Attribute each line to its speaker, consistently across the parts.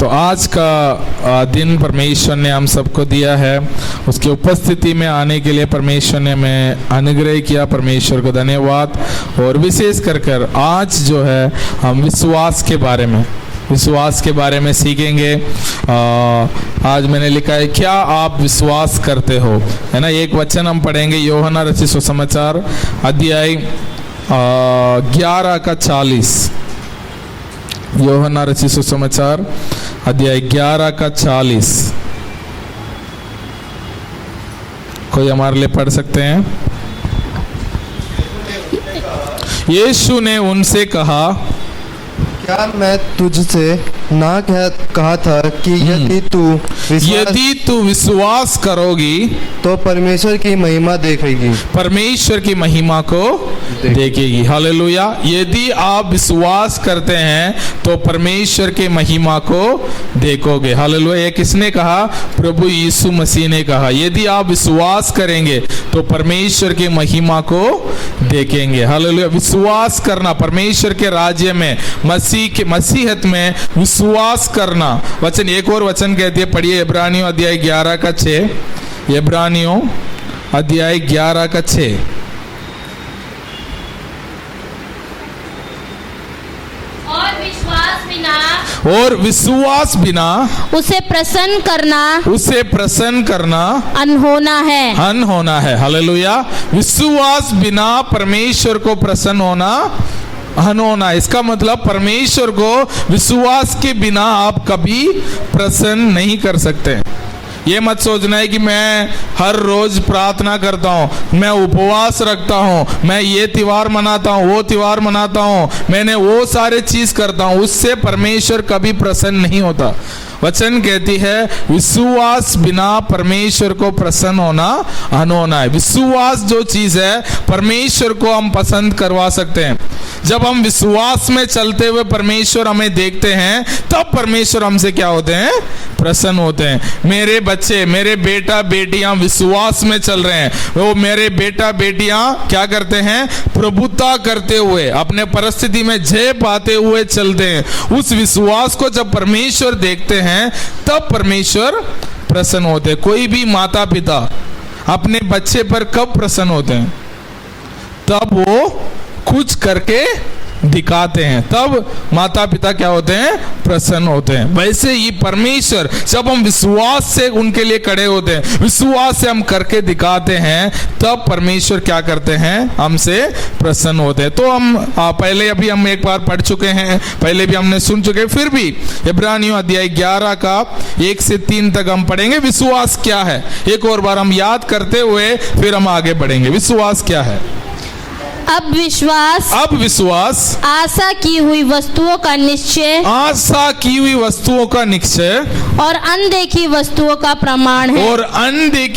Speaker 1: तो आज का दिन परमेश्वर ने हम सबको दिया है, उसकी उपस्थिति में आने के लिए परमेश्वर ने हमें अनुग्रह किया। परमेश्वर को धन्यवाद। और विशेष कर आज जो है हम विश्वास के बारे में सीखेंगे। आज मैंने लिखा है, क्या आप विश्वास करते हो, है ना। एक वचन हम पढ़ेंगे, यूहन्ना रचित सुसमाचार अध्याय 11 का 40। यूहन्ना रचित सुसमाचार अध्याय 11 का 40। कोई हमारे लिए पढ़ सकते हैं? यीशु ने उनसे कहा,
Speaker 2: क्या मैं तुझसे ना कहा था कि यदि तू विश्वास
Speaker 1: करोगी
Speaker 2: तो परमेश्वर की महिमा देखेगी।
Speaker 1: परमेश्वर की महिमा को देखेगी। हालेलुया। यदि आप विश्वास करते हैं तो परमेश्वर के महिमा को देखोगे। हालेलुया। ये किसने कहा? प्रभु यीशु मसीह ने कहा, यदि आप विश्वास करेंगे तो परमेश्वर की महिमा को देखेंगे। हालेलुया। विश्वास करना, परमेश्वर के राज्य में, मसीहत में विश्वास करना। वचन एक और वचन कहती है, पढ़िए इब्रानियों अध्याय 11 का 6। इब्रानियों अध्याय 11 का 6। और विश्वास बिना
Speaker 3: उसे प्रसन्न करना
Speaker 1: अनहोना है। हालेलुया। विश्वास बिना परमेश्वर को प्रसन्न होना अनहोना। इसका मतलब परमेश्वर को विश्वास के बिना आप कभी प्रसन्न नहीं कर सकते। ये मत सोचना है कि मैं हर रोज प्रार्थना करता हूँ, मैं उपवास रखता हूँ, मैं ये त्योहार मनाता हूँ, वो त्योहार मनाता हूँ, मैंने वो सारे चीज करता हूँ, उससे परमेश्वर कभी प्रसन्न नहीं होता। वचन कहती है, विश्वास बिना परमेश्वर को प्रसन्न होना अनहोना है। विश्वास जो चीज है, परमेश्वर को हम पसंद करवा सकते हैं। जब हम विश्वास में चलते हुए परमेश्वर हमें देखते हैं, तब परमेश्वर हमसे क्या होते हैं? प्रसन्न होते हैं। मेरे बच्चे, मेरे बेटा बेटियां विश्वास में चल रहे हैं, वो मेरे बेटा बेटियां क्या करते हैं? प्रभुता करते हुए, अपने परिस्थिति में जय पाते हुए चलते हैं। उस विश्वास को जब परमेश्वर देखते हैं तब परमेश्वर प्रसन्न होते हैं। कोई भी माता पिता अपने बच्चे पर कब प्रसन्न होते हैं? तब वो कुछ करके दिखाते हैं, तब माता पिता क्या होते हैं? प्रसन्न होते हैं। वैसे ही परमेश्वर, जब हम विश्वास से उनके लिए खड़े होते हैं, विश्वास से हम करके दिखाते हैं, तब परमेश्वर क्या करते हैं? हमसे प्रसन्न होते हैं। तो हम पहले अभी हम एक बार पढ़ चुके हैं, पहले भी हमने सुन चुके हैं, फिर भी इब्रानियों अध्याय 11 का 1 से 3 तक हम पढ़ेंगे। विश्वास क्या है, एक और बार हम याद करते हुए फिर हम आगे बढ़ेंगे। विश्वास क्या है?
Speaker 3: अब विश्वास आशा की हुई वस्तुओं का निश्चय और अनदेखी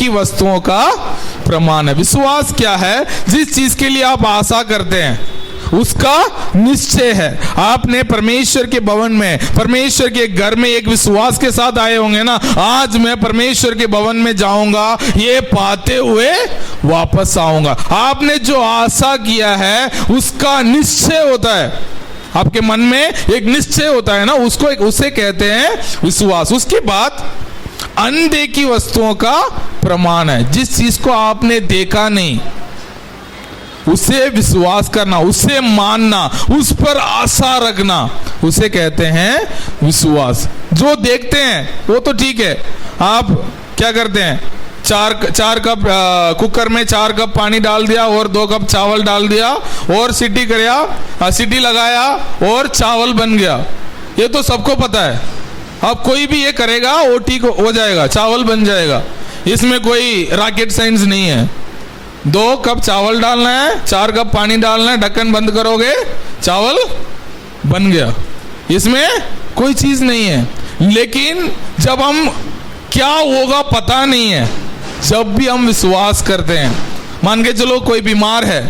Speaker 3: वस्तुओं का प्रमाण है।
Speaker 1: विश्वास क्या है? जिस चीज के लिए आप आशा करते हैं उसका निश्चय है। आपने परमेश्वर के भवन में, परमेश्वर के घर में एक विश्वास के साथ आए होंगे ना, आज मैं परमेश्वर के भवन में जाऊंगा, ये पाते हुए वापस आऊंगा। आपने जो आशा किया है उसका निश्चय होता है। आपके मन में एक निश्चय होता है ना, उसे कहते हैं विश्वास। उसके बाद अनदेखी वस्तुओं का प्रमाण है। जिस चीज को आपने देखा नहीं, उसे विश्वास करना, उसे मानना, उस पर आशा रखना, उसे कहते हैं विश्वास। जो देखते हैं वो तो ठीक है, आप क्या करते हैं? चार कप कुकर में 4 कप पानी डाल दिया और 2 कप चावल डाल दिया और सीटी लगाया और चावल बन गया। ये तो सबको पता है। अब कोई भी ये करेगा वो ठीक हो जाएगा, चावल बन जाएगा। इसमें कोई रॉकेट साइंस नहीं है। 2 कप चावल डालना है, 4 कप पानी डालना है, ढक्कन बंद करोगे, चावल बन गया। इसमें कोई चीज नहीं है। लेकिन जब हम क्या होगा पता नहीं है, जब भी हम विश्वास करते हैं, मान के चलो कोई बीमार है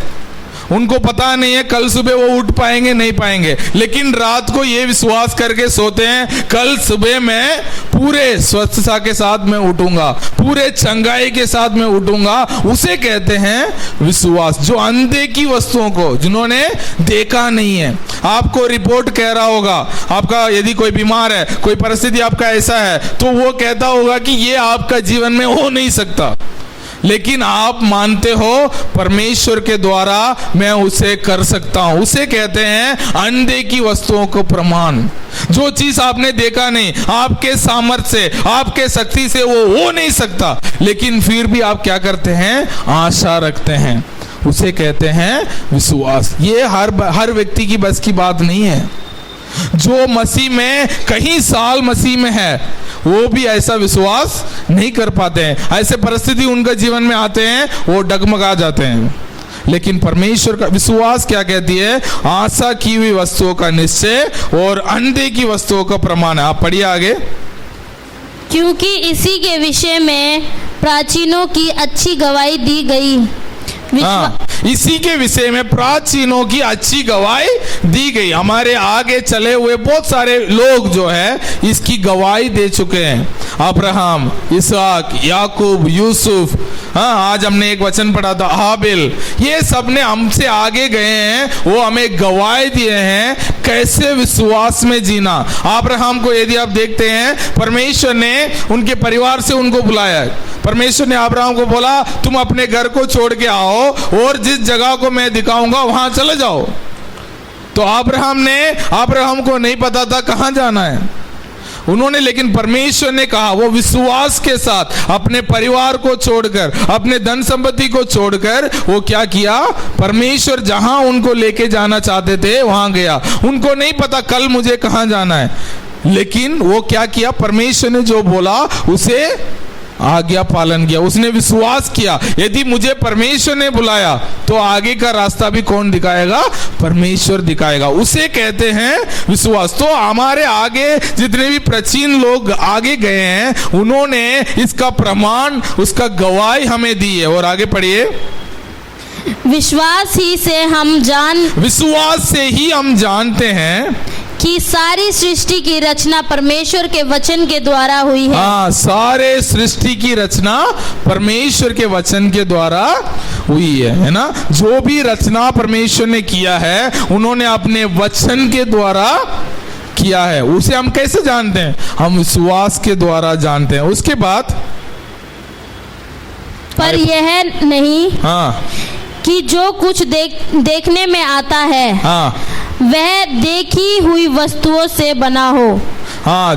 Speaker 1: उनको पता नहीं है कल सुबह वो उठ पाएंगे नहीं पाएंगे, लेकिन रात को ये विश्वास करके सोते हैं कल सुबह मैं पूरे स्वस्थता के साथ मैं उठूंगा, पूरे चंगाई के साथ मैं उठूंगा। उसे कहते हैं विश्वास। जो अनदेखी वस्तुओं को, जिन्होंने देखा नहीं है, आपको रिपोर्ट कह रहा होगा, आपका यदि कोई बीमार है, कोई परिस्थिति आपका ऐसा है, तो वो कहता होगा कि ये आपका जीवन में हो नहीं सकता, लेकिन आप मानते हो परमेश्वर के द्वारा मैं उसे कर सकता हूं। उसे कहते हैं अनदेखी वस्तुओं को प्रमाण। जो चीज आपने देखा नहीं, आपके सामर्थ्य से, आपके शक्ति से वो हो नहीं सकता, लेकिन फिर भी आप क्या करते हैं, आशा रखते हैं। उसे कहते हैं विश्वास। ये हर व्यक्ति की बस की बात नहीं है। जो मसीह में कई साल मसीह में है, वो भी ऐसा विश्वास नहीं कर पाते हैं। ऐसे परिस्थिति उनके जीवन में आते हैं, वो डगमगा जाते हैं। लेकिन परमेश्वर का विश्वास क्या कहती है, आशा की हुई वस्तुओं का निश्चय और अनदेखी वस्तुओं का प्रमाण है। आप पढ़िए आगे।
Speaker 3: क्योंकि इसी के विषय में प्राचीनों की अच्छी गवाही दी गई।
Speaker 1: इसी के विषय में प्राचीनों की अच्छी गवाही दी गई। हमारे आगे चले हुए बहुत सारे लोग जो है इसकी गवाही दे चुके हैं। अब्राहम, इसहाक, याकूब, यूसुफ, आज हमने एक वचन पढ़ा था हाबिल, ये सब ने हमसे आगे गए हैं, वो हमें गवाही दिए हैं कैसे विश्वास में जीना। अब्राहम को यदि आप देखते हैं, परमेश्वर ने उनके परिवार से उनको बुलाया है। परमेश्वर ने अब्राहम को बोला तुम अपने घर को छोड़ के आओ और जिस जगह को मैं दिखाऊंगा वहां चले जाओ। तो अब्राहम को नहीं पता था कहां जाना है उन्होंने, लेकिन परमेश्वर ने कहा, वो विश्वास के साथ अपने परिवार को छोड़कर, अपने धन संपत्ति को छोड़कर वो क्या किया, परमेश्वर जहां उनको लेके जाना चाहते थे वहां गया। उनको नहीं पता कल मुझे कहां जाना है, लेकिन वो क्या किया, परमेश्वर ने जो बोला उसे आज्ञा पालन किया। उसने विश्वास किया, यदि मुझे परमेश्वर ने बुलाया तो आगे का रास्ता भी कौन दिखाएगा, परमेश्वर दिखाएगा। उसे कहते हैं विश्वास। तो हमारे आगे जितने भी प्राचीन लोग आगे गए हैं, उन्होंने इसका प्रमाण, उसका गवाही हमें दी है। और आगे पढ़िए।
Speaker 3: विश्वास
Speaker 1: से ही हम जानते हैं
Speaker 3: कि सारी सृष्टि की रचना परमेश्वर के वचन के द्वारा हुई है।
Speaker 1: हाँ, सारे सृष्टि की रचना परमेश्वर के वचन के द्वारा हुई है ना। जो भी रचना परमेश्वर ने किया है, उन्होंने अपने वचन के द्वारा किया है। उसे हम कैसे जानते हैं, हम विश्वास के द्वारा जानते हैं। उसके बाद
Speaker 3: पर यह नहीं कि जो कुछ देखने में आता है वह देखी हुई वस्तुओं से बना हो।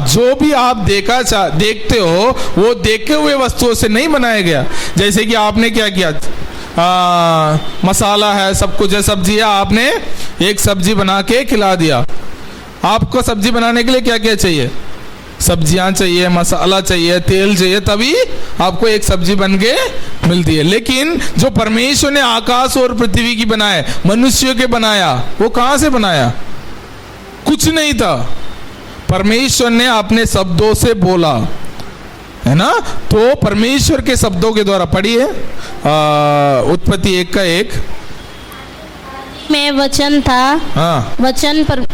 Speaker 1: जो भी आप देखते हो वो देखे हुए वस्तुओं से नहीं बनाया गया। जैसे कि आपने क्या किया, मसाला है, सब कुछ है, सब्जी है, आपने एक सब्जी बना के खिला दिया। आपको सब्जी बनाने के लिए क्या क्या चाहिए, सब्जियां चाहिए, मसाला चाहिए, तेल चाहिए, तभी आपको एक सब्जी बन के मिलती है। लेकिन जो परमेश्वर ने आकाश और पृथ्वी की बनाए, मनुष्य के बनाया, वो कहां से बनाया, कुछ नहीं था, परमेश्वर ने अपने शब्दों से बोला, है ना। तो परमेश्वर के शब्दों के द्वारा, पढ़िए उत्पत्ति 1:1
Speaker 3: में वचन था, वचन पर,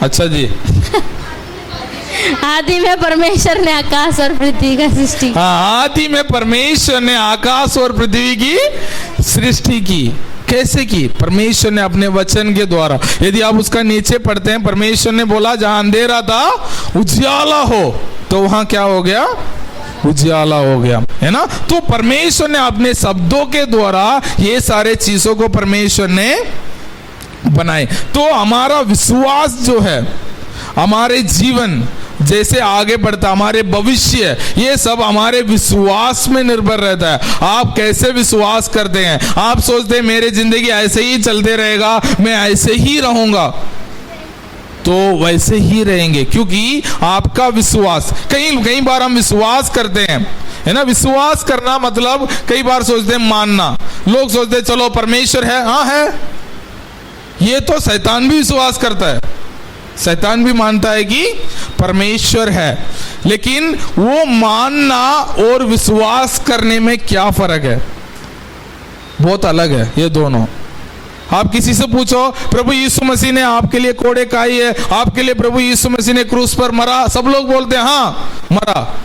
Speaker 1: अच्छा जी
Speaker 3: आदि में परमेश्वर ने आकाश और पृथ्वी का सृष्टि।
Speaker 1: आदि में परमेश्वर ने आकाश और पृथ्वी की सृष्टि की। कैसे की, परमेश्वर ने अपने वचन के द्वारा। यदि आप उसका नीचे पढ़ते हैं, परमेश्वर ने बोला जहां अंधेरा था उजियाला हो, तो वहां क्या हो गया, उजियाला हो गया, है ना। तो परमेश्वर ने अपने शब्दों के द्वारा ये सारे चीजों को परमेश्वर ने बनाए। तो हमारा विश्वास जो है, हमारे जीवन जैसे आगे बढ़ता, हमारे भविष्य, ये सब हमारे विश्वास में निर्भर रहता है। आप कैसे विश्वास करते हैं। आप सोचते हैं मेरी जिंदगी ऐसे ही चलते रहेगा, मैं ऐसे ही रहूंगा, तो वैसे ही रहेंगे, क्योंकि आपका विश्वास, कई बार हम विश्वास करते हैं, है ना। विश्वास करना मतलब कई बार सोचते हैं मानना। लोग सोचते हैं चलो परमेश्वर है, हाँ है, ये तो शैतान भी विश्वास करता है, शैतान भी मानता है कि परमेश्वर है। लेकिन वो मानना और विश्वास करने में क्या फर्क है, बहुत अलग है ये दोनों। आप किसी से पूछो, प्रभु यीशु मसीह ने आपके लिए कोड़े खाई है, आपके लिए प्रभु यीशु मसीह ने क्रूस पर मरा, सब लोग बोलते हैं हाँ मरा,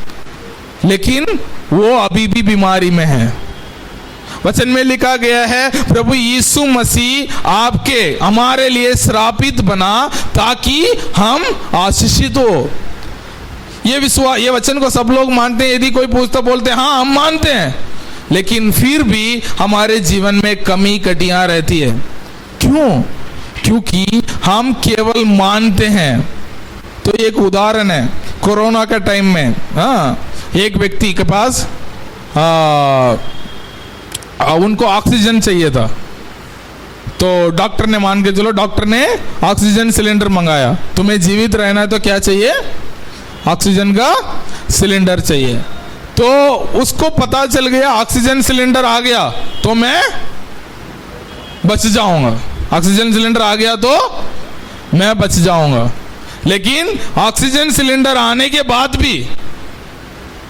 Speaker 1: लेकिन वो अभी भी बीमारी में है। वचन में लिखा गया है प्रभु यीशु मसीह आपके हमारे लिए श्रापित बना ताकि हम आशीषित हो। ये विश्वास, ये वचन को सब लोग मानते हैं। यदि कोई पूछता बोलते हैं हाँ हम मानते हैं, लेकिन फिर भी हमारे जीवन में कमी कटियां रहती है। क्यों? क्योंकि हम केवल मानते हैं। तो एक उदाहरण है, कोरोना का टाइम में एक व्यक्ति के पास उनको ऑक्सीजन चाहिए था, तो डॉक्टर ने, मान के चलो डॉक्टर ने ऑक्सीजन सिलेंडर मंगाया। तुम्हें जीवित रहना है तो क्या चाहिए? ऑक्सीजन का सिलेंडर चाहिए। तो उसको पता चल गया ऑक्सीजन सिलेंडर आ गया तो मैं बच जाऊंगा, ऑक्सीजन सिलेंडर आ गया तो मैं बच जाऊंगा। लेकिन ऑक्सीजन सिलेंडर आने के बाद भी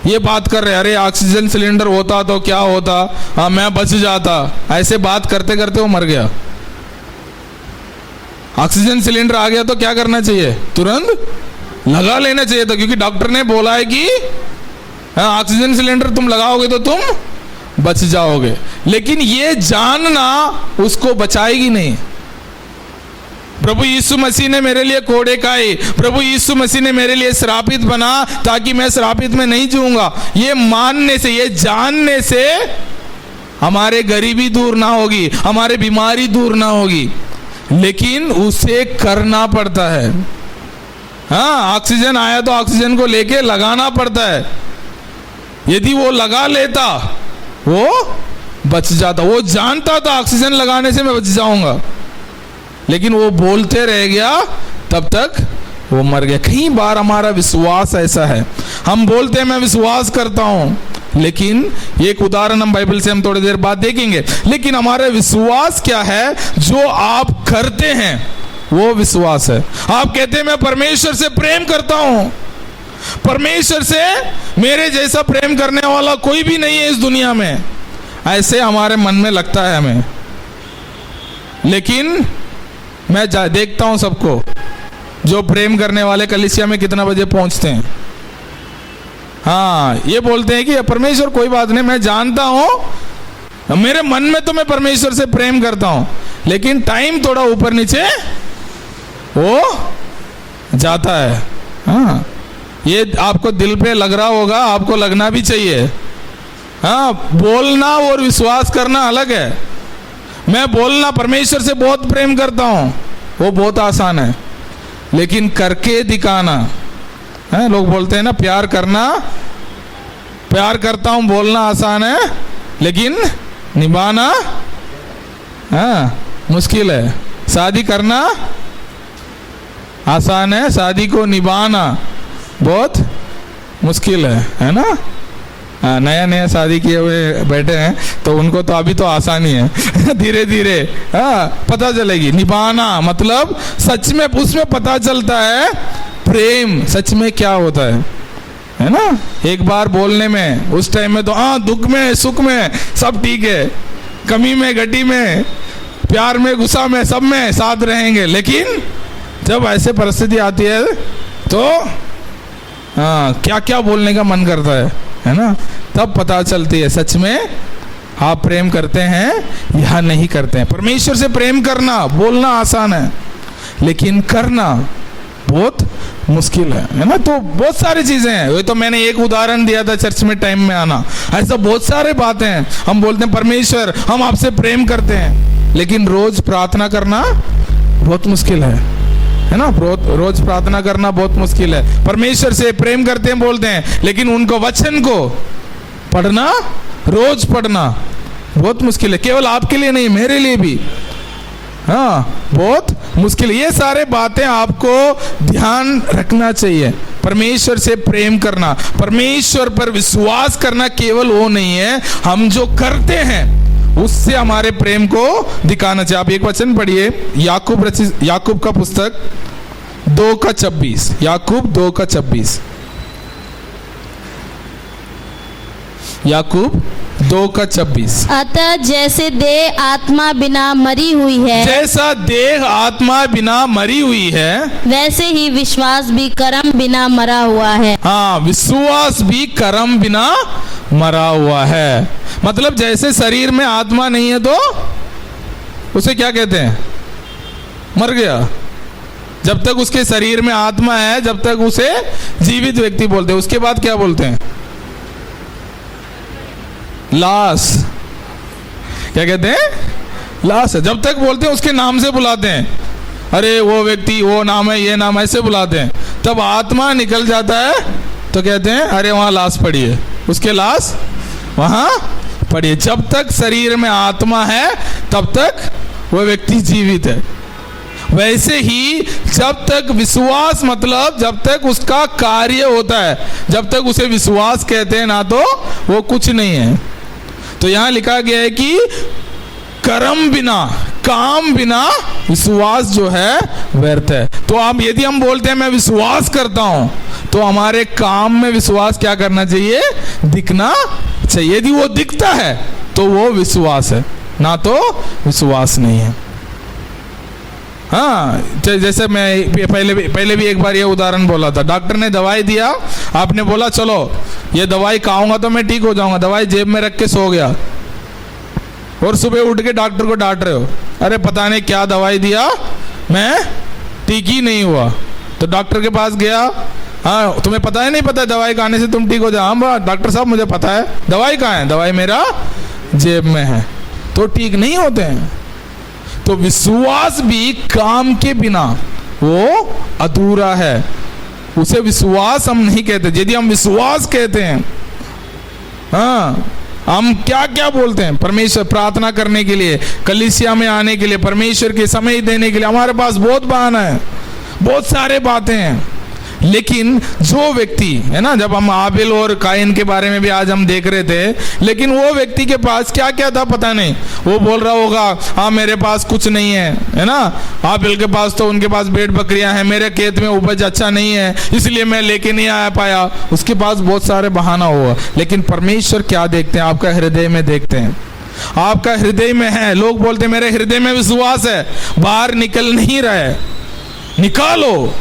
Speaker 1: ये बात कर रहे, अरे ऑक्सीजन सिलेंडर होता तो क्या होता, मैं बच जाता, ऐसे बात करते करते वो मर गया। ऑक्सीजन सिलेंडर आ गया तो क्या करना चाहिए? तुरंत लगा लेना चाहिए था, क्योंकि डॉक्टर ने बोला है कि ऑक्सीजन सिलेंडर तुम लगाओगे तो तुम बच जाओगे। लेकिन ये जानना उसको बचाएगी नहीं। प्रभु यीशु मसीह ने मेरे लिए कोड़े खाए, प्रभु यीशु मसीह ने मेरे लिए श्रापित बना ताकि मैं श्रापित में नहीं जीऊंगा। ये मानने से, ये जानने से हमारे गरीबी दूर ना होगी, हमारे बीमारी दूर ना होगी, लेकिन उसे करना पड़ता है। हाँ, ऑक्सीजन आया तो ऑक्सीजन को लेके लगाना पड़ता है। यदि वो लगा लेता वो बच जाता, वो जानता था ऑक्सीजन लगाने से मैं बच जाऊंगा, लेकिन वो बोलते रह गया, तब तक वो मर गया। कई बार हमारा विश्वास ऐसा है, हम बोलते हैं मैं विश्वास करता हूं, लेकिन एक उदाहरण हम बाइबल से हम थोड़ी देर बाद देखेंगे। लेकिन हमारा विश्वास क्या है? जो आप करते हैं वो विश्वास है। आप कहते हैं मैं परमेश्वर से प्रेम करता हूं, परमेश्वर से मेरे जैसा प्रेम करने वाला कोई भी नहीं है इस दुनिया में, ऐसे हमारे मन में लगता है हमें। लेकिन मैं देखता हूं सबको, जो प्रेम करने वाले कलीसिया में कितना बजे पहुंचते हैं। हाँ, ये बोलते हैं कि परमेश्वर कोई बात नहीं, मैं जानता हूं, मेरे मन में तो मैं परमेश्वर से प्रेम करता हूं, लेकिन टाइम थोड़ा ऊपर नीचे वो जाता है। हाँ, ये आपको दिल पे लग रहा होगा, आपको लगना भी चाहिए। हाँ, बोलना और विश्वास करना अलग है। मैं बोलना परमेश्वर से बहुत प्रेम करता हूं, वो बहुत आसान है, लेकिन करके दिखाना है। लोग बोलते हैं ना प्यार करना, प्यार करता हूं बोलना आसान है, लेकिन निभाना मुश्किल है। शादी करना आसान है, शादी को निभाना बहुत मुश्किल है ना। नया नया शादी किए हुए बैठे हैं तो उनको तो अभी तो आसान ही है धीरे धीरे पता चलेगी। निभाना मतलब सच में उसमें पता चलता है प्रेम सच में क्या होता है ना। एक बार बोलने में उस टाइम में तो दुख में सुख में सब ठीक है, कमी में घटी में प्यार में गुस्सा में सब में साथ रहेंगे, लेकिन जब ऐसे परिस्थिति आती है तो क्या क्या बोलने का मन करता है ना। तब पता चलती है सच में आप प्रेम करते हैं या नहीं करते हैं। परमेश्वर से प्रेम करना बोलना आसान है, लेकिन करना बहुत मुश्किल है ना। तो बहुत सारी चीजें हैं, ये तो मैंने एक उदाहरण दिया था चर्च में टाइम में आना, ऐसा बहुत सारे बातें हैं। हम बोलते हैं परमेश्वर हम आपसे प्रेम करते हैं, लेकिन रोज प्रार्थना करना बहुत मुश्किल है ना। रोज प्रार्थना करना बहुत मुश्किल है। परमेश्वर से प्रेम करते हैं बोलते हैं, लेकिन उनको वचन को पढ़ना रोज पढ़ना बहुत मुश्किल है। केवल आपके लिए नहीं, मेरे लिए भी बहुत मुश्किल है। ये सारे बातें आपको ध्यान रखना चाहिए। परमेश्वर से प्रेम करना, परमेश्वर पर विश्वास करना केवल वो नहीं है, हम जो करते हैं उससे हमारे प्रेम को दिखाना चाहिए। आप एक वचन पढ़िए, याकूब का पुस्तक 2:26, याकूब 2:26, याकूब 2:26।
Speaker 3: अतः जैसे देह आत्मा बिना मरी हुई है,
Speaker 1: जैसा देह आत्मा बिना मरी हुई है,
Speaker 3: वैसे ही विश्वास भी कर्म बिना मरा हुआ है।
Speaker 1: हाँ, विश्वास भी कर्म बिना मरा हुआ है। मतलब जैसे शरीर में आत्मा नहीं है तो उसे क्या कहते हैं? मर गया। जब तक उसके शरीर में आत्मा है, जब तक उसे जीवित व्यक्ति बोलते हैं। उसके बाद क्या बोलते हैं? लाश। क्या कहते हैं? लाश है। जब तक बोलते हैं उसके नाम से बुलाते हैं, अरे वो व्यक्ति, वो नाम है, ये नाम, ऐसे बुलाते हैं। तब आत्मा निकल जाता है तो कहते हैं अरे वहां लाश पड़ी है, उसके लाश वहां पड़ी है। जब तक शरीर में आत्मा है तब तक वो व्यक्ति जीवित है। वैसे ही जब तक विश्वास, मतलब जब तक उसका कार्य होता है, जब तक उसे विश्वास कहते हैं ना, तो वो कुछ नहीं है। तो यहां लिखा गया है कि कर्म बिना, काम बिना विश्वास जो है व्यर्थ है। तो अब यदि हम बोलते हैं मैं विश्वास करता हूं, तो हमारे काम में विश्वास क्या करना चाहिए? दिखना चाहिए। यदि वो दिखता है तो वो विश्वास है, ना तो विश्वास नहीं है। हाँ, जैसे मैं पहले भी एक बार ये उदाहरण बोला था। डॉक्टर ने दवाई दिया, आपने बोला चलो ये दवाई खाऊंगा तो मैं ठीक हो जाऊंगा। दवाई जेब में रख के सो गया और सुबह उठ के डॉक्टर को डांट रहे हो, अरे पता नहीं क्या दवाई दिया, मैं ठीक ही नहीं हुआ। तो डॉक्टर के पास गया, हाँ तुम्हें पता है? नहीं पता, दवाई खाने से तुम ठीक हो जाओ। हाँ डॉक्टर साहब मुझे पता है। दवाई कहाँ है? दवाई मेरा जेब में है। तो ठीक नहीं होते हैं। तो विश्वास भी काम के बिना वो अधूरा है, उसे विश्वास हम नहीं कहते। यदि हम विश्वास कहते हैं, हाँ, हम क्या क्या बोलते हैं? परमेश्वर प्रार्थना करने के लिए, कलीसिया में आने के लिए, परमेश्वर के समय देने के लिए हमारे पास बहुत बहाना है, बहुत सारे बातें हैं। लेकिन जो व्यक्ति है ना, जब हम आबिल और काइन के बारे में भी आज हम देख रहे थे, लेकिन वो व्यक्ति के पास क्या क्या था पता नहीं। वो बोल रहा होगा हाँ मेरे पास कुछ नहीं है ना, आबिल के पास तो उनके पास भेड़ बकरियां हैं, मेरे खेत में उपज अच्छा नहीं है इसलिए मैं लेके नहीं आ पाया। उसके पास बहुत सारे बहाना हुआ। लेकिन परमेश्वर क्या देखते हैं? आपका हृदय में देखते हैं। आपका हृदय में है। लोग बोलते हैं मेरे हृदय में विश्वास है, बाहर निकल नहीं रहा है, निकालो,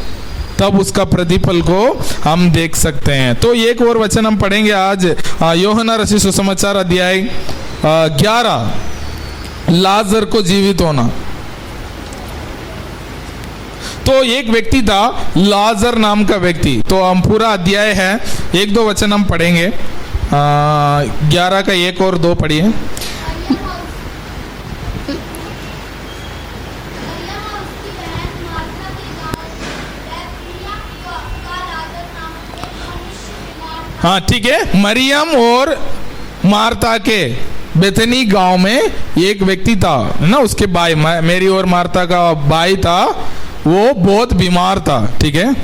Speaker 1: तब उसका प्रतिफल को हम देख सकते हैं। तो एक और वचन हम पढ़ेंगे आज, यूहन्ना रचित सुसमाचार अध्याय 11, लाजर को जीवित होना। तो एक व्यक्ति था लाजर नाम का व्यक्ति। तो हम पूरा अध्याय है, 1-2 वचन हम पढ़ेंगे। 11 का 1 और 2 पढ़िए। हाँ ठीक है। मरियम और मार्ता के बेथनी गांव में एक व्यक्ति था ना, उसके भाई, मेरी और मार्ता का भाई था, वो बहुत बीमार था। ठीक है।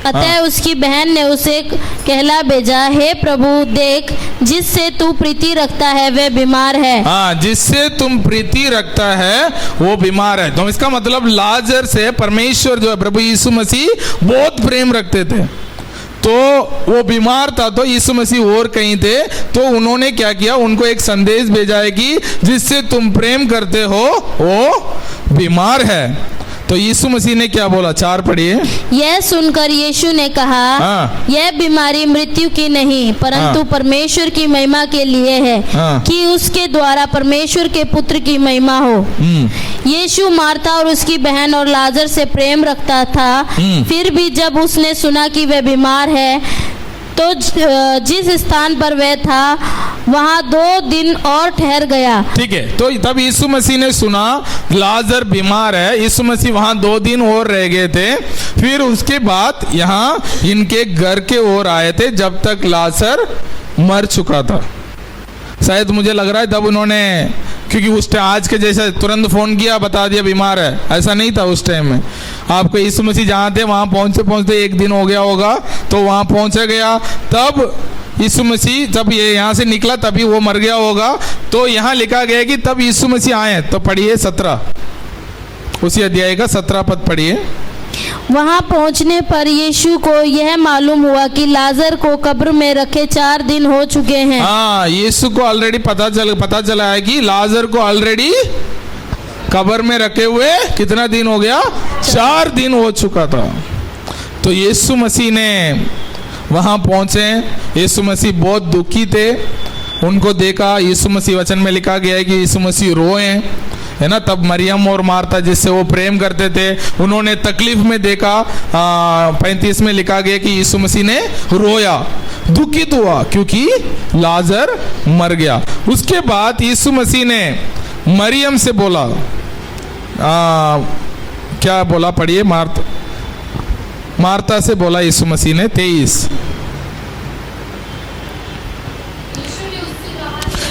Speaker 3: अतः उसकी बहन ने उसे कहला भेजा, हे प्रभु देख, जिससे तू प्रीति रखता है वह बीमार है।
Speaker 1: हाँ, जिससे तुम प्रीति रखता है वो बीमार है। तो इसका मतलब लाजर से परमेश्वर जो है प्रभु यीशु मसीह बहुत प्रेम रखते थे। तो वो बीमार था, तो यीशु मसीह और कहीं थे, तो उन्होंने क्या किया? उनको एक संदेश भेजा है कि जिससे तुम प्रेम करते हो वो बीमार है। तो यीशु मसीह ने क्या बोला? 4 पढ़िए।
Speaker 3: यह सुनकर यीशु ने कहा, यह बीमारी मृत्यु की नहीं परंतु परमेश्वर की महिमा के लिए है, कि उसके द्वारा परमेश्वर के पुत्र की महिमा हो। यीशु मार्था और उसकी बहन और लाजर से प्रेम रखता था। फिर भी जब उसने सुना कि वह बीमार है, तो जिस स्थान पर वह था वहां 2 दिन और ठहर गया। ठीक है। तो तब यीशु मसीह ने सुना लाजर बीमार है, यीशु मसीह वहां 2 दिन और रह गए थे। फिर उसके बाद यहाँ इनके घर के ओर आए थे जब तक लाजर मर चुका था। शायद मुझे लग रहा है तब उन्होंने, क्योंकि उस टाइम आज के जैसे तुरंत फोन किया बता दिया बीमार है, ऐसा नहीं था उस टाइम में। आपको यीशु मसीह जहाँ थे वहाँ पहुँचते पहुँचते 1 दिन हो गया होगा, तो वहाँ पहुँचा गया। तब यीशु मसीह जब ये यहाँ से निकला तभी वो मर गया होगा। तो यहाँ लिखा गया कि तब यीशु मसीह आए। तो पढ़िए 17, उसी अध्याय का 17 पद पढ़िए। वहां पहुंचने पर यीशु को यह मालूम हुआ कि लाजर को कब्र में रखे 4 दिन हो चुके हैं।
Speaker 1: हाँ, यीशु को ऑलरेडी पता चला है कि लाजर को ऑलरेडी कब्र में रखे हुए कितना दिन हो गया? 4 दिन हो चुका था। तो यीशु मसीह ने वहां पहुंचे। यीशु मसीह बहुत दुखी थे, उनको देखा। यीशु मसीह वचन में लिखा गया है कि यीशु मसीह रोए, है ना। तब मरियम और मार्था जिससे वो प्रेम करते थे, उन्होंने तकलीफ में देखा। 35 में लिखा गया कि यीशु मसीह ने रोया, दुखित हुआ क्योंकि लाजर मर गया। उसके बाद यीशु मसीह ने मरियम से बोला, क्या बोला? पढ़िए। मार्था से बोला यीशु मसीह ने 23।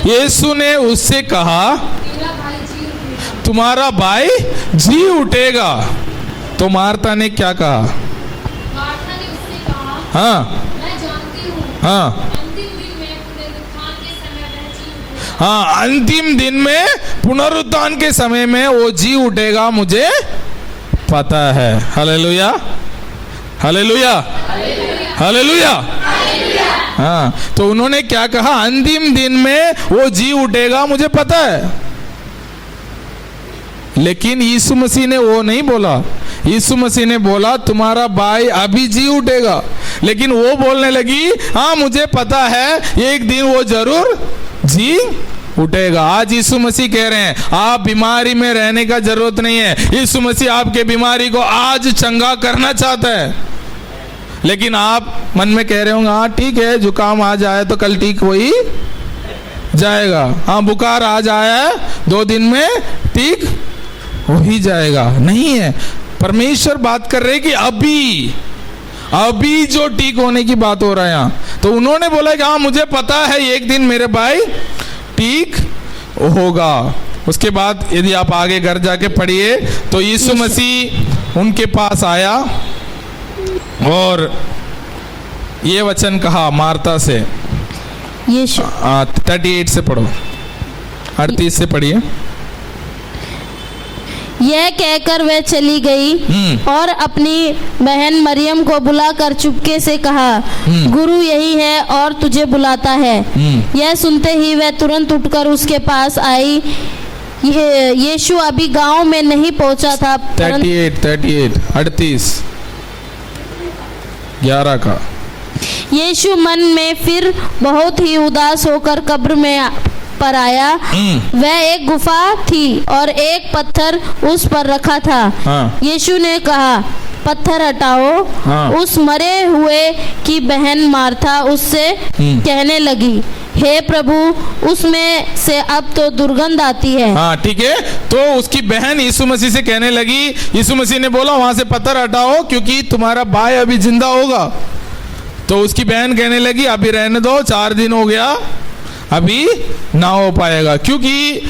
Speaker 1: यीशु ने उससे कहा तुम्हारा भाई जी उठेगा। तो मार्था ने क्या कहा?
Speaker 4: मार्था ने उससे कहा,
Speaker 1: हाँ
Speaker 4: मैं जानती हूँ,
Speaker 1: हाँ
Speaker 4: अंतिम दिन में पुनरुत्थान के समय वह जी उठेगा।
Speaker 1: हाँ, अंतिम दिन में पुनरुत्थान के समय में वो जी उठेगा, मुझे पता है। Hallelujah, hallelujah, hallelujah. हाँ, तो उन्होंने क्या कहा? अंतिम दिन में वो जी उठेगा, मुझे पता है। लेकिन यीशु मसीह ने वो नहीं बोला। यीशु मसीह ने बोला तुम्हारा भाई अभी जी उठेगा। लेकिन वो बोलने लगी, हाँ मुझे पता है एक दिन वो जरूर जी उठेगा। आज यीशु मसीह कह रहे हैं आप बीमारी में रहने का जरूरत नहीं है। यीशु मसीह आपके बीमारी को आज चंगा करना चाहता है। लेकिन आप मन में कह रहे होंगे, हाँ ठीक है, जुकाम आज आया तो कल ठीक हो ही जाएगा। हाँ, बुखार आज आया है 2 दिन में ठीक हो ही जाएगा। नहीं है, परमेश्वर बात कर रहे कि अभी जो ठीक होने की बात हो रहा है यहाँ। तो उन्होंने बोला कि हाँ मुझे पता है एक दिन मेरे भाई ठीक होगा। उसके बाद यदि आप आगे घर जाके पढ़िए तो यीशु मसीह उनके पास आया और ये वचन कहा मार्था से।
Speaker 3: यीशु
Speaker 1: 38 से पढ़ो, 38 से पढ़िए।
Speaker 3: यह कहकर वह चली गई और अपनी बहन मरियम को बुलाकर चुपके से कहा, गुरु यही है और तुझे बुलाता है। यह सुनते ही वह तुरंत उठकर उसके पास आई। यीशु अभी गांव में नहीं पहुंचा था।
Speaker 1: 38 11 का।
Speaker 3: यीशु मन में फिर बहुत ही उदास होकर कब्र में पर आया। वह एक गुफा थी और एक पत्थर उस पर रखा था।
Speaker 1: हाँ।
Speaker 3: यीशु ने कहा, पत्थर हटाओ।
Speaker 1: हाँ।
Speaker 3: उस मरे हुए की बहन मार्था उससे कहने लगी, हे प्रभु, उसमें से अब तो दुर्गंध आती है।
Speaker 1: हाँ ठीक है। तो उसकी बहन यीशु मसीह से कहने लगी, यीशु मसीह ने बोला वहां से पत्थर हटाओ क्योंकि तुम्हारा भाई अभी जिंदा होगा। तो उसकी बहन कहने लगी अभी रहने दो, 4 दिन हो गया, अभी ना हो पाएगा। क्योंकि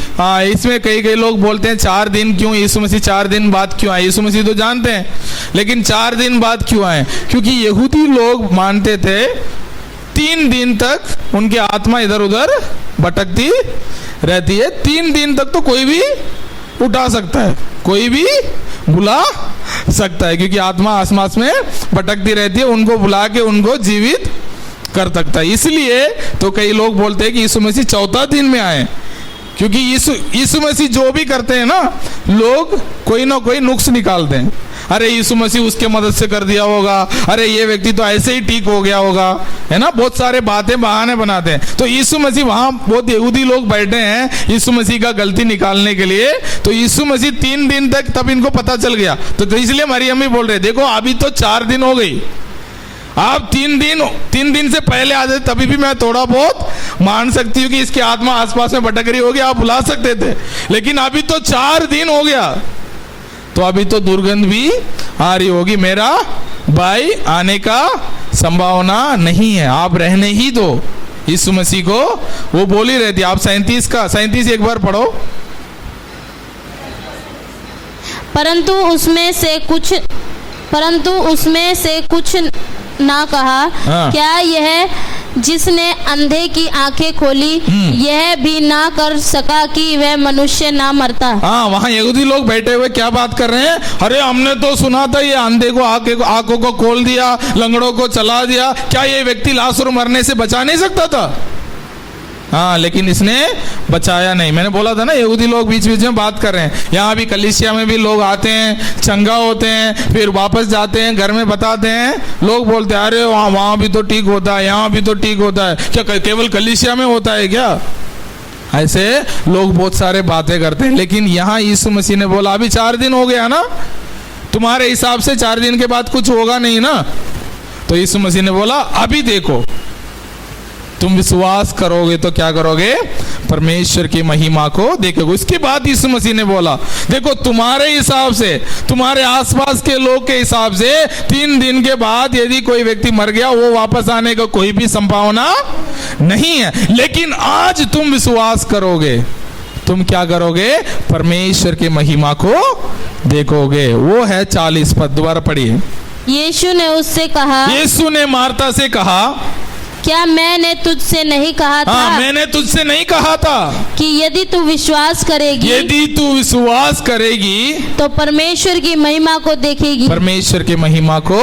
Speaker 1: इसमें कई लोग बोलते हैं 4 दिन क्यों, यीशु मसीह 4 दिन बाद क्यों आए। यीशु मसीह तो जानते हैं, लेकिन 4 दिन बाद क्यों आए? क्योंकि यहूदी लोग मानते थे 3 दिन तक उनकी आत्मा इधर उधर भटकती रहती है। 3 दिन तक तो कोई भी उठा सकता है, कोई भी बुला सकता है, क्योंकि आत्मा आसपास में भटकती रहती है, उनको बुला के उनको जीवित कर सकता है। इसलिए तो कई लोग बोलते हैं कि यीशु मसीह 4था दिन में आए, क्योंकि यीशु मसीह जो भी करते हैं ना, लोग कोई ना कोई नुक्स निकालते हैं। अरे यीशु मसीह उसके मदद से कर दिया होगा, अरे ये व्यक्ति तो ऐसे ही ठीक हो गया होगा, है ना। बहुत सारे बातें बहाने बनाते हैं। तो यीशु मसीह वहां बहुत यहूदी लोग बैठे हैं यीशु मसीह का गलती निकालने के लिए। तो यीशु मसीह 3 दिन तक, तब इनको पता चल गया। तो इसलिए मरियम भी बोल रहे, देखो अभी तो 4 दिन हो गई, आप 3 दिन से पहले आ जाते तभी भी मैं थोड़ा बहुत मान सकती हूँ कि इसकी आत्मा आसपास में भटक रही होगी, आप बुला सकते थे। लेकिन अभी तो 4 दिन हो गया, तो अभी तो दुर्गंध भी आ रही होगी, मेरा भाई आने का संभावना नहीं है, आप रहने ही दो। यीशु मसीह को वो बोल ही रहती। आप 37 एक बार पढ़ो।
Speaker 3: परंतु उसमें से कुछ ना कहा।
Speaker 1: हाँ।
Speaker 3: क्या यह जिसने अंधे की आंखें खोली, यह भी ना कर सका कि वह मनुष्य ना मरता।
Speaker 1: हाँ, वहां यहूदी लोग बैठे हुए क्या बात कर रहे हैं? अरे हमने तो सुना था ये अंधे को आंखों को खोल दिया, लंगड़ों को चला दिया, क्या ये व्यक्ति लाजर मरने से बचा नहीं सकता था? हाँ, लेकिन इसने बचाया नहीं। मैंने बोला था ना, यहूदी लोग बीच बीच में बात कर रहे हैं। यहाँ भी कलीसिया में भी लोग आते हैं, चंगा होते हैं, फिर वापस जाते हैं, घर में बताते हैं, लोग बोलते हैं अरे वहाँ भी तो ठीक होता है, यहाँ भी तो ठीक होता है, क्या केवल कलीसिया में होता है क्या? ऐसे लोग बहुत सारे बातें करते हैं। लेकिन यहाँ यीशु मसीह ने बोला अभी 4 दिन हो गया ना, तुम्हारे हिसाब से 4 दिन के बाद कुछ होगा नहीं ना। तो यीशु मसीह ने बोला अभी देखो, तुम विश्वास करोगे तो क्या करोगे? परमेश्वर की महिमा को देखोगे। उसके बाद यीशु मसीह ने बोला देखो, तुम्हारे हिसाब से, तुम्हारे आसपास के लोग के हिसाब से 3 दिन के बाद यदि कोई व्यक्ति मर गया, वो वापस आने का कोई भी संभावना नहीं है। लेकिन आज तुम विश्वास करोगे, तुम क्या करोगे? परमेश्वर की महिमा को देखोगे। वो है 40 पद, दोबारा पढ़िए।
Speaker 3: यीशु ने उससे कहा,
Speaker 1: यीशु ने मार्था से कहा,
Speaker 3: क्या मैंने तुझसे नहीं कहा था?
Speaker 1: हाँ, मैंने तुझसे नहीं कहा था
Speaker 3: कि यदि तू विश्वास करेगी,
Speaker 1: यदि तू विश्वास करेगी
Speaker 3: तो परमेश्वर की महिमा को देखेगी।
Speaker 1: परमेश्वर की महिमा को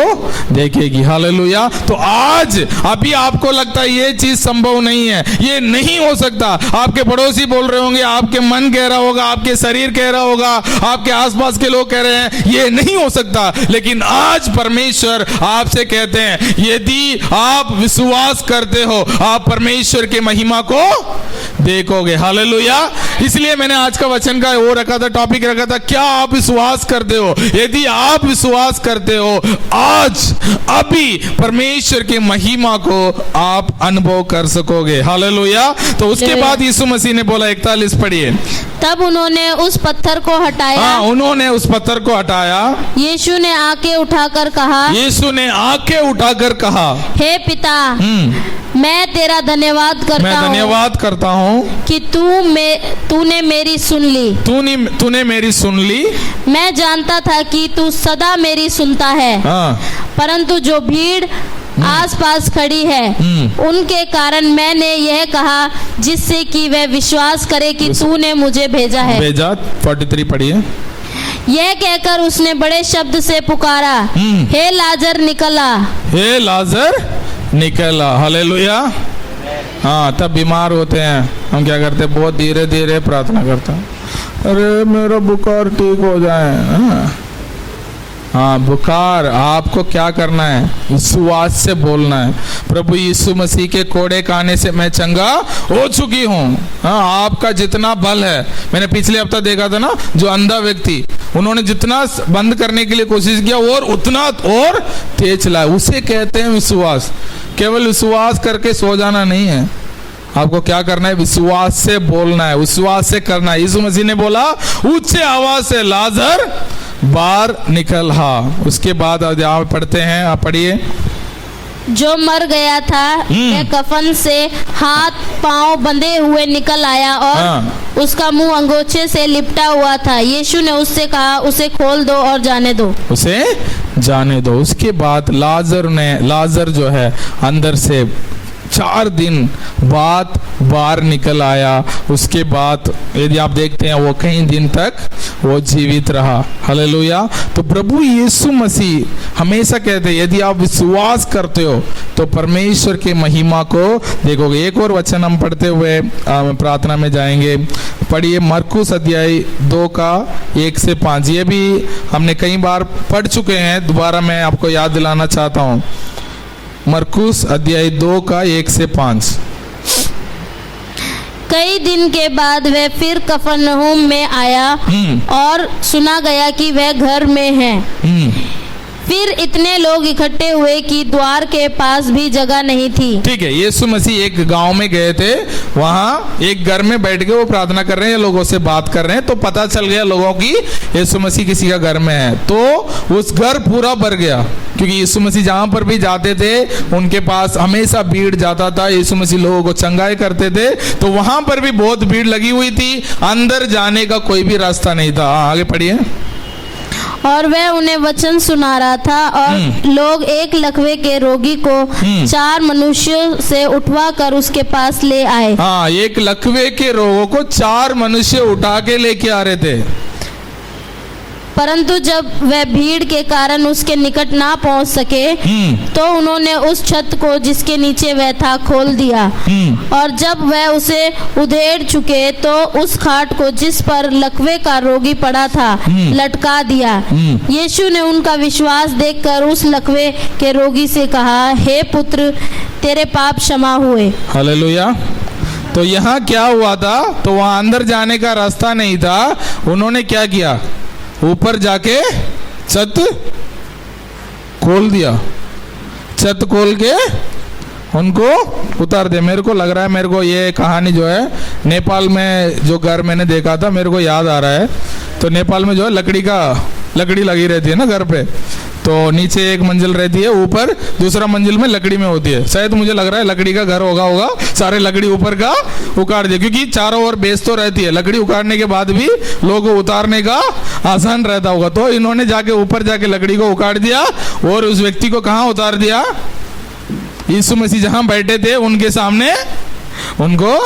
Speaker 1: देखेगी। हालेलुया। तो आज अभी आपको लगता है ये चीज संभव नहीं है, ये नहीं हो सकता, आपके पड़ोसी बोल रहे होंगे, आपके मन कह रहा होगा, आपके शरीर कह रहा होगा, आपके आसपास के लोग कह रहे हैं ये नहीं हो सकता। लेकिन आज परमेश्वर आपसे कहते हैं यदि आप विश्वास करते हो, आप परमेश्वर की महिमा को देखोगे। हालेलुया। इसलिए मैंने आज का वचन का वो रखा था, टॉपिक रखा था, क्या आप विश्वास करते हो? यदि आप विश्वास करते हो, आज अभी परमेश्वर की महिमा को आप अनुभव कर सकोगे। हालेलुया। तो उसके बाद यीशु मसीह ने बोला, 41 पढ़िए।
Speaker 3: तब उन्होंने उस पत्थर को हटाया।
Speaker 1: हाँ, उन्होंने उस पत्थर को हटाया।
Speaker 3: यीशु ने आंखें उठाकर कहा,
Speaker 1: यीशु ने आंखें उठाकर कहा, हे
Speaker 3: पिता, मैं तेरा धन्यवाद करता हूँ कि तूने मेरी सुन ली।
Speaker 1: तूने मेरी सुन ली।
Speaker 3: मैं जानता था कि तू सदा मेरी सुनता है। हाँ। परंतु जो भीड़ आसपास खड़ी है उनके कारण मैंने यह कहा, जिससे कि वह विश्वास करे कि तूने मुझे भेजा है।
Speaker 1: 43 पढ़िए।
Speaker 3: यह कहकर उसने बड़े शब्द से पुकारा, हे लाजर निकला, हे लाजर
Speaker 1: निकला। हालेलुया। हाँ, तब बीमार होते हैं, हम क्या करते हैं? बहुत धीरे धीरे प्रार्थना करते हैं, अरे मेरा बुखार ठीक हो जाए। हाँ, बुखार आपको क्या करना है? विश्वास से बोलना है, प्रभु यीशु मसीह के कोड़े खाने से मैं चंगा हो चुकी हूँ। हाँ, आपका जितना बल है, मैंने पिछले हफ्ता देखा था ना, जो अंधा व्यक्ति, उन्होंने जितना बंद करने के लिए कोशिश किया और उतना और तेज चलाया, उसे कहते हैं विश्वास। केवल विश्वास करके सो जाना नहीं है, आपको क्या करना है? विश्वास से बोलना है, विश्वास से करना है। यीशु मसीह ने बोला ऊंचे आवाज से, लाजर बाहर निकल। हाँ, उसके बाद आप पढ़ते हैं, आप पढ़िए।
Speaker 3: जो मर गया था वह कफन से हाथ पांव बंधे हुए निकल आया और उसका मुंह अंगोछे से लिपटा हुआ था। यीशु ने उससे कहा, उसे खोल दो और जाने दो। उसे
Speaker 1: जाने दो। उसके बाद लाजर जो है अंदर से 4 दिन बाद बाहर निकल आया। उसके बाद यदि आप देखते हैं वो कई दिन तक वो जीवित रहा। हालेलुया। तो प्रभु यीशु मसीह हमेशा कहते हैं यदि आप विश्वास करते हो तो परमेश्वर की महिमा को देखोगे। एक और वचन हम पढ़ते हुए प्रार्थना में जाएंगे। पढ़िए मरकुस अध्याय 2 का 1 से 5। ये भी हमने कई बार पढ़ चुके हैं, दोबारा मैं आपको याद दिलाना चाहता हूँ। मरकुस अध्याय 2 का 1 से 5।
Speaker 3: कई दिन के बाद वह फिर कफरनहूम में आया और सुना गया कि वह घर में है। फिर इतने लोग इकट्ठे हुए कि द्वार के पास भी जगह नहीं थी।
Speaker 1: ठीक है, यीशु मसीह एक गांव में गए थे, वहां एक घर में बैठ के वो प्रार्थना कर रहे हैं, लोगों से बात कर रहे हैं, तो पता चल गया लोगों की यीशु मसीह किसी का घर में है। तो उस घर पूरा भर गया, क्योंकि यीशु मसीह जहां पर भी जाते थे उनके पास हमेशा भीड़ जाता था। यीशु मसीह लोगों को चंगाई करते थे, तो वहां पर भी बहुत भीड़ लगी हुई थी, अंदर जाने का कोई भी रास्ता नहीं था। आगे पढ़िए।
Speaker 3: और वह उन्हें वचन सुना रहा था, और लोग एक लकवे के रोगी को 4 मनुष्यों से उठवा कर उसके पास ले आए।
Speaker 1: हाँ, एक लकवे के रोगों को 4 मनुष्य उठा के लेके आ रहे थे।
Speaker 3: परंतु जब वह भीड़ के कारण उसके निकट ना पहुंच सके, तो उन्होंने उस छत को जिसके नीचे वह था खोल दिया, और जब वह उसे उधेड़ चुके तो उस खाट को जिस पर लकवे का रोगी पड़ा था लटका दिया। यीशु ने उनका विश्वास देखकर उस लकवे के रोगी से कहा, हे पुत्र, तेरे पाप क्षमा हुए।
Speaker 1: हालेलुया। तो यहाँ क्या हुआ था? तो वहां अंदर जाने का रास्ता नहीं था। उन्होंने क्या किया? ऊपर जाके छत खोल दिया, छत खोल के उनको उतार दिया। मेरे को लग रहा है, मेरे को ये कहानी जो है नेपाल में जो घर मैंने देखा था, मेरे को याद आ रहा है। तो नेपाल में जो है लकड़ी लगी रहती है ना घर पे, तो नीचे एक मंजिल रहती है, ऊपर दूसरा मंजिल में लकड़ी में होती है। शायद मुझे लग रहा है लकड़ी का घर होगा। सारे लकड़ी ऊपर का उखाड़ दिया, क्योंकि चारों ओर बेस तो रहती है। लकड़ी उखाड़ने के बाद भी लोगों को उतारने का आसान रहता होगा। तो इन्होंने जाके ऊपर जाके लकड़ी को उखाड़ दिया और उस व्यक्ति को कहाँ उतार दिया? यीशु मसीह जहां बैठे थे उनके सामने उनको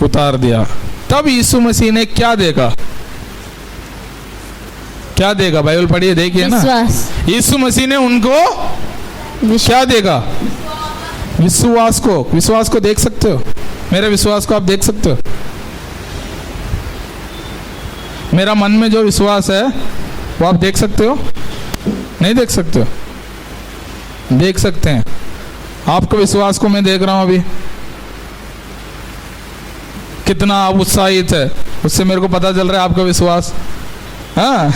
Speaker 1: उतार दिया। तब यीशु मसीह ने क्या देखा? क्या देखा? बाइबल पढ़िए, देखिए ना। यीशु मसीह ने उनको क्या देखा? विश्वास को देख सकते हो? मेरे विश्वास को आप देख सकते हो? मेरा मन में जो विश्वास है वो आप देख सकते हो? नहीं देख सकते हो? देख सकते हैं। आपके विश्वास को मैं देख रहा हूं अभी, कितना आप उत्साहित है, उससे मेरे को पता चल रहा है आपका विश्वास। हाँ,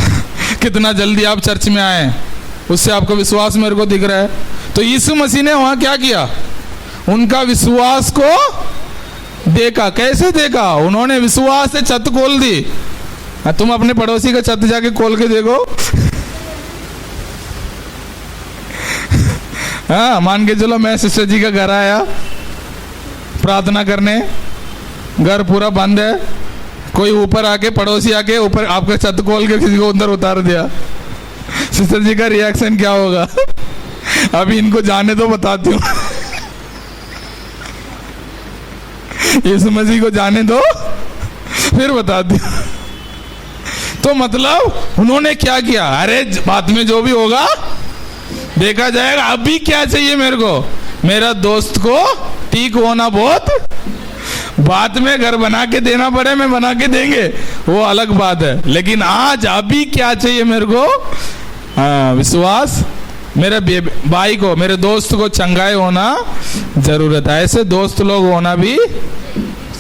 Speaker 1: कितना जल्दी आप चर्च में आए, उससे आपका विश्वास मेरे को दिख रहा है। तो यीशु मसीह ने वहां क्या किया? उनका विश्वास को देखा। कैसे देखा? उन्होंने विश्वास से छत खोल दी। तुम अपने पड़ोसी का छत जाके खोल के देखो। हाँ, मान के चलो मैं सिस्टर जी का घर आया प्रार्थना करने, घर पूरा बंद है, कोई ऊपर आके पड़ोसी आके ऊपर आपका छत खोल के किसी को अंदर उतार दिया, सिस्टर जी का रिएक्शन क्या होगा? अभी इनको जाने दो, बताती हूँ। यीशु मसीह को जाने दो, फिर बताती हूँ। तो मतलब उन्होंने क्या किया? अरे बाद में जो भी होगा देखा जाएगा, अभी क्या चाहिए मेरे को? मेरा दोस्त को ठीक होना, बहुत बाद में घर बना के देना पड़े, मैं बना के देंगे, वो अलग बात है। लेकिन आज अभी क्या चाहिए मेरे को? हाँ, विश्वास। मेरे भाई को, मेरे दोस्त को चंगाई होना जरूरत है। ऐसे दोस्त लोग होना भी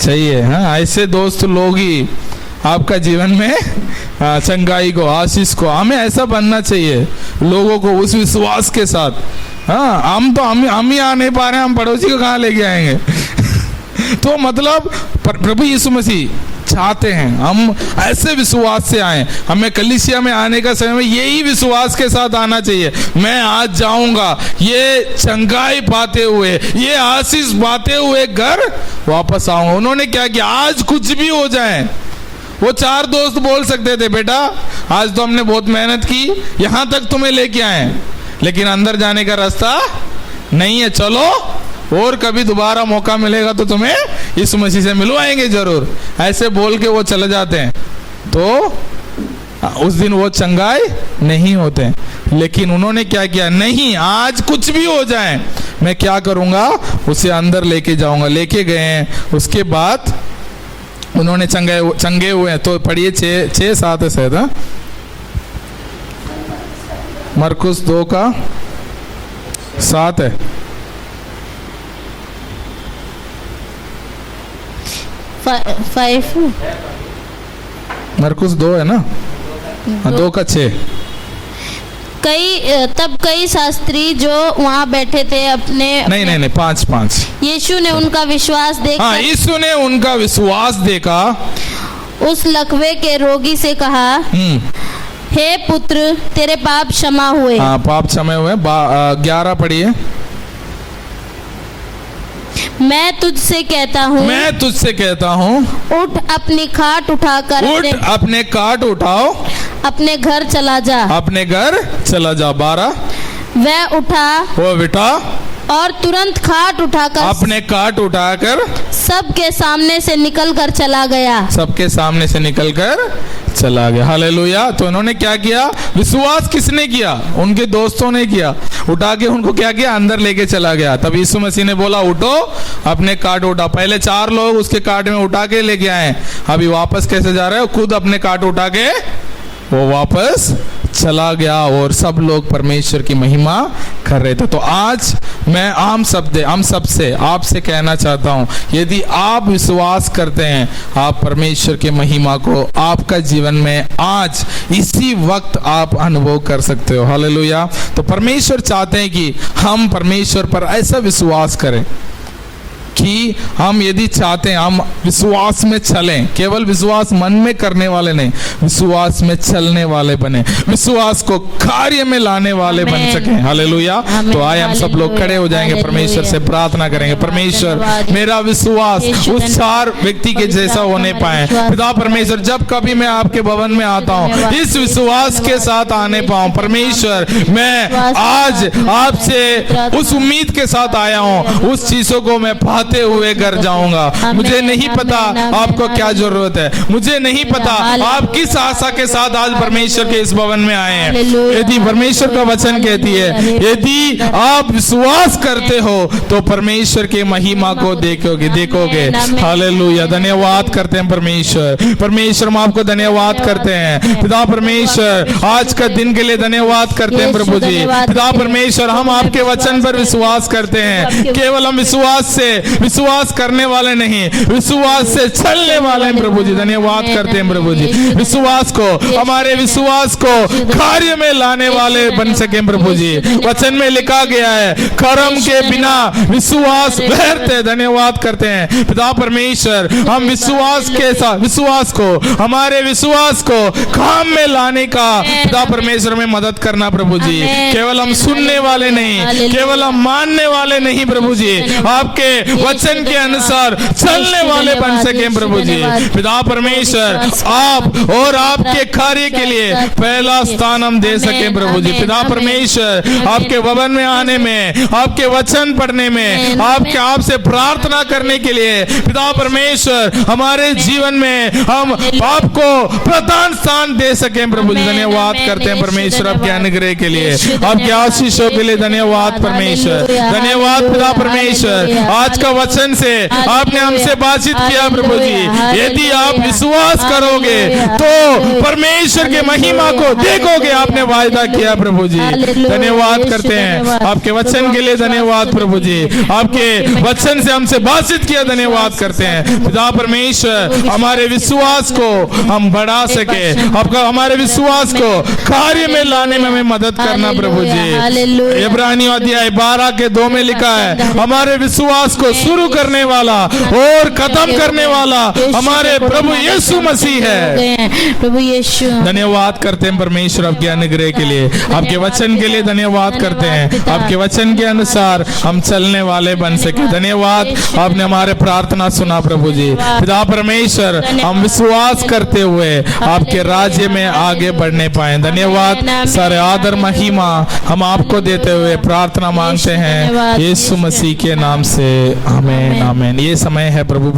Speaker 1: चाहिए। हाँ, ऐसे दोस्त लोग ही आपका जीवन में चंगाई को, आशीष को, हमें ऐसा बनना चाहिए लोगों को उस विश्वास के साथ। हाँ, हम ही आ नहीं पा रहे हैं, हम पड़ोसी को कहाँ लेके आएंगे? तो मतलब प्रभु यीशु मसीह चाहते हैं हम ऐसे विश्वास से आए। हमें कलीसिया में आने का समय में यही विश्वास के साथ आना चाहिए। मैं आज जाऊंगा ये चंगाई पाते हुए, ये आशीष पाते हुए घर वापस आऊंगा। उन्होंने क्या किया? आज कुछ भी हो जाए, वो 4 दोस्त बोल सकते थे, बेटा आज तो हमने बहुत मेहनत की, यहां तक तुम्हें लेके आए, लेकिन अंदर जाने का रास्ता नहीं है, चलो और कभी दोबारा मौका मिलेगा तो तुम्हें यीशु मसीह से मिलवाएंगे जरूर। ऐसे बोल के वो चले जाते हैं, तो उस दिन वो चंगाई नहीं होते। लेकिन उन्होंने क्या किया? नहीं, आज कुछ भी हो जाए मैं क्या करूंगा? उसे अंदर लेके जाऊंगा। लेके गए हैं, उसके बाद उन्होंने चंगे हुए। तो पढ़िए 6-7 है शायद, मरकुस 2:7 है। मरकुस 2 है ना? 2:6।
Speaker 3: तब कई शास्त्री जो वहाँ बैठे थे अपने
Speaker 1: नहीं 5।
Speaker 3: यीशु ने उनका विश्वास देखा।
Speaker 1: हाँ, यीशु ने उनका विश्वास देखा।
Speaker 3: उस लकवे के रोगी से कहा, हे पुत्र, तेरे पाप क्षमा हुए।
Speaker 1: हाँ, पाप क्षमा हुए। 11 पढ़िए।
Speaker 3: मैं तुझसे कहता हूँ,
Speaker 1: उठ
Speaker 3: अपनी खाट उठाकर
Speaker 1: अपने खाट उठाओ,
Speaker 3: अपने घर चला जा।
Speaker 1: अपने घर चला जा। 12,
Speaker 3: वह उठा
Speaker 1: वो बेटा
Speaker 3: और तुरंत खाट उठाकर
Speaker 1: अपने काट उठाकर
Speaker 3: सबके सामने से निकलकर चला गया।
Speaker 1: सबके सामने से निकलकर चला गया। हालेलुया। तो इन्होंने क्या किया? विश्वास किसने किया? उनके दोस्तों ने किया। उठा के उनको क्या किया? अंदर लेके चला गया। तब यीशु मसीह ने बोला उठो, अपने काट उठा। पहले 4 लोग उसके काट में उठा के लेके आए, अभी वापस कैसे जा रहे हो? खुद अपने काट उठा के वो वापस चला गया और सब लोग परमेश्वर की महिमा कर रहे थे। तो आज मैं हम सबसे आपसे कहना चाहता हूं, यदि आप विश्वास करते हैं, आप परमेश्वर की महिमा को आपका जीवन में आज इसी वक्त आप अनुभव कर सकते हो। हालेलुया। तो परमेश्वर चाहते हैं कि हम परमेश्वर पर ऐसा विश्वास करें कि हम यदि चाहते हैं हम विश्वास में चलें, केवल विश्वास मन में करने वाले नहीं, विश्वास में चलने वाले बने, विश्वास को कार्य में लाने वाले बन सकें। हालेलुया। तो आए हम सब लोग खड़े हो जाएंगे, परमेश्वर से प्रार्थना करेंगे, परमेश्वर मेरा विश्वास उस 4 व्यक्ति के जैसा होने पाए। पिता परमेश्वर, जब कभी मैं आपके भवन में आता हूँ, इस विश्वास के साथ आने पाऊं। परमेश्वर, मैं आज आपसे उस उम्मीद के साथ आया हूँ, उस चीजों को मैं पाते हुए घर जाऊंगा। मुझे नहीं पता आपको क्या जरूरत है, मुझे नहीं पता आप किस आशा के साथ आज परमेश्वर के इस भवन में आए हैं। यदि परमेश्वर का वचन कहती है, यदि आप विश्वास करते हो तो परमेश्वर की महिमा को देखोगे। हालेलुया। धन्यवाद करते हैं परमेश्वर, हम आपको धन्यवाद करते हैं पिता परमेश्वर, आज का दिन के लिए धन्यवाद करते हैं प्रभु जी। पिता परमेश्वर, हम आपके वचन पर विश्वास करते हैं, केवल हम विश्वास करने वाले नहीं, विश्वास से चलने वाले हैं प्रभु जी। धन्यवाद करते हैं प्रभु जी, हमारे विश्वास को कार्य में लाने वाले बन सके प्रभु जी। वचन में लिखा गया है, कर्म के बिना विश्वास व्यर्थ है। धन्यवाद करते हैं पिता परमेश्वर, हम विश्वास को हमारे विश्वास को काम में लाने का पिता परमेश्वर में मदद करना प्रभु जी। केवल हम सुनने वाले नहीं, केवल हम मानने वाले नहीं प्रभु जी, आपके वचन के अनुसार चलने वाले बन सके प्रभु जी। पिता परमेश्वर, आप और आपके कार्य के लिए पहला स्थान हम दे सके प्रभु जी। पिता परमेश्वर, आपके भवन में आने में, आपके वचन पढ़ने में, आपसे प्रार्थना करने के लिए पिता परमेश्वर, हमारे जीवन में हम आपको प्रधान स्थान दे सके प्रभु जी। धन्यवाद करते हैं परमेश्वर आपके अनुग्रह के लिए, आपके आशीषों के लिए धन्यवाद परमेश्वर। धन्यवाद पिता परमेश्वर, आज का वचन से आपने हमसे बातचीत किया प्रभु जी। यदि आप विश्वास करोगे तो परमेश्वर के महिमा को देखोगे, आपने वायदा किया प्रभु जी। धन्यवाद करते हैं आपके वचन के लिए, धन्यवाद प्रभु जी, आपके वचन से हमसे बातचीत किया, धन्यवाद करते हैं पिता परमेश्वर। हमारे विश्वास को हम बढ़ा सके, आपका हमारे विश्वास को कार्य में लाने में हमें मदद करना प्रभु जी। इब्रानियों अध्याय 12 के 2 में लिखा है, हमारे विश्वास को शुरू करने वाला और खत्म करने वाला हमारे प्रभु यीशु मसीह है।
Speaker 3: प्रभु यीशु,
Speaker 1: धन्यवाद करते हैं परमेश्वर आपके अनुग्रह के लिए, आपके वचन के लिए धन्यवाद करते हैं, आपके वचन के अनुसार हम चलने वाले बन सके। धन्यवाद, आपने हमारे प्रार्थना सुना प्रभु जी। पिता परमेश्वर, हम विश्वास करते हुए आपके राज्य में आगे बढ़ने पाए। धन्यवाद, सारे आदर महिमा हम आपको देते हुए प्रार्थना मांगते हैं यीशु मसीह के नाम से, आमीन आमीन। ये समय है प्रभु